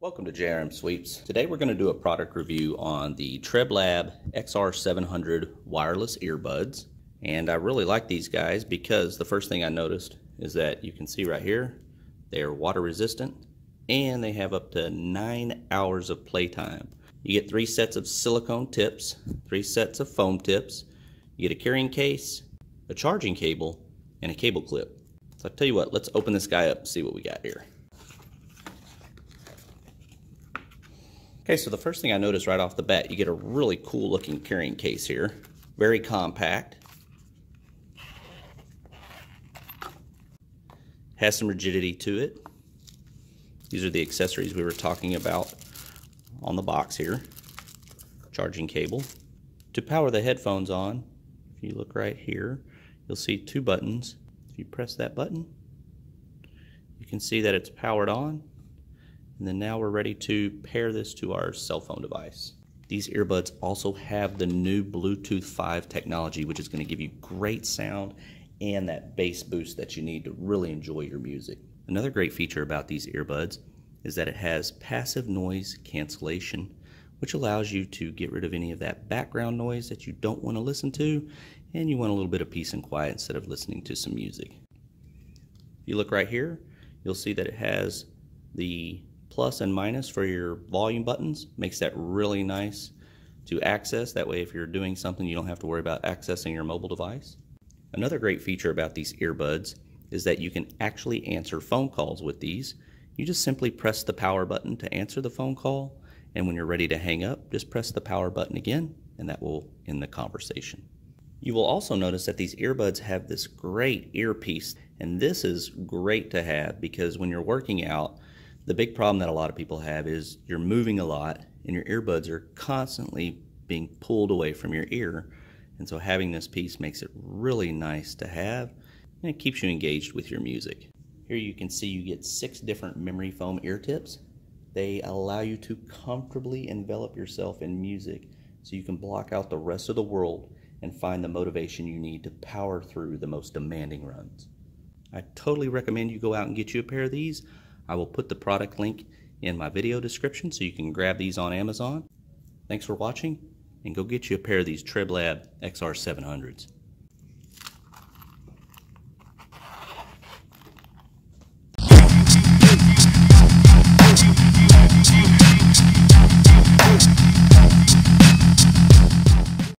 Welcome to JRMSweeps. Today we're going to do a product review on the TrebLab XR700 wireless earbuds. And I really like these guys because the first thing I noticed is that you can see right here, they are water resistant and they have up to 9 hours of playtime. You get 3 sets of silicone tips, 3 sets of foam tips, you get a carrying case, a charging cable, and a cable clip. So I'll tell you what, let's open this guy up and see what we got here. Okay, so the first thing I noticed right off the bat, you get a really cool looking carrying case here. Very compact. Has some rigidity to it. These are the accessories we were talking about on the box here. Charging cable. To power the headphones on, if you look right here, you'll see 2 buttons. If you press that button, you can see that it's powered on. And then now we're ready to pair this to our cell phone device. These earbuds also have the new Bluetooth 5 technology, which is going to give you great sound and that bass boost that you need to really enjoy your music. Another great feature about these earbuds is that it has passive noise cancellation, which allows you to get rid of any of that background noise that you don't want to listen to, and you want a little bit of peace and quiet instead of listening to some music. If you look right here, you'll see that it has the plus and minus for your volume buttons. Makes that really nice to access. That way if you're doing something, you don't have to worry about accessing your mobile device. Another great feature about these earbuds is that you can actually answer phone calls with these. You just simply press the power button to answer the phone call, and when you're ready to hang up, just press the power button again, and that will end the conversation. You will also notice that these earbuds have this great earpiece, and this is great to have because when you're working out, the big problem that a lot of people have is you're moving a lot and your earbuds are constantly being pulled away from your ear. And so having this piece makes it really nice to have, and it keeps you engaged with your music. Here you can see you get 6 different memory foam ear tips. They allow you to comfortably envelop yourself in music so you can block out the rest of the world and find the motivation you need to power through the most demanding runs. I totally recommend you go out and get you a pair of these. I will put the product link in my video description so you can grab these on Amazon. Thanks for watching, and go get you a pair of these TrebLab XR700s.